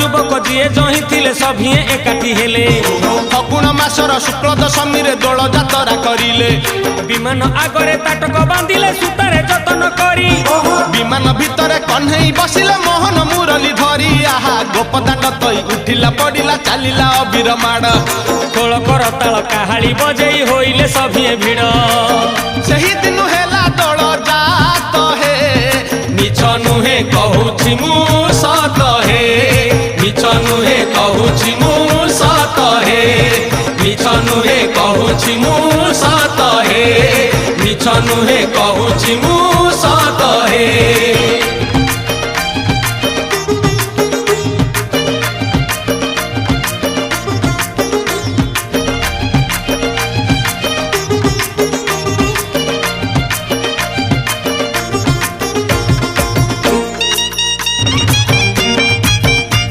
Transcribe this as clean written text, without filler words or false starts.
युवक जीए जही थिले सभिए एकाठी हेले। फगुण मासर शुक्ल दशमी रे दोल जातरा करिले। विमान आगरे ताटक बांधिले सुतारे जतन करी। विमान भितरे कन्हई बसिले मोहन मुरली धरी। आहा गोपदांड तई उठिला पड़िला चलिला अबीर माड़। खोल कर ताल काहाली बजेई होइले सभिए भिड़। सही दिन हेला दोल जात हे मिछ नुहे कहूछि मु सत हे। मिछ नुहे कहूछि मु सत हे। मिछ नुहे कहूछि मु सत हे। मिछ नुहे कहूछि मु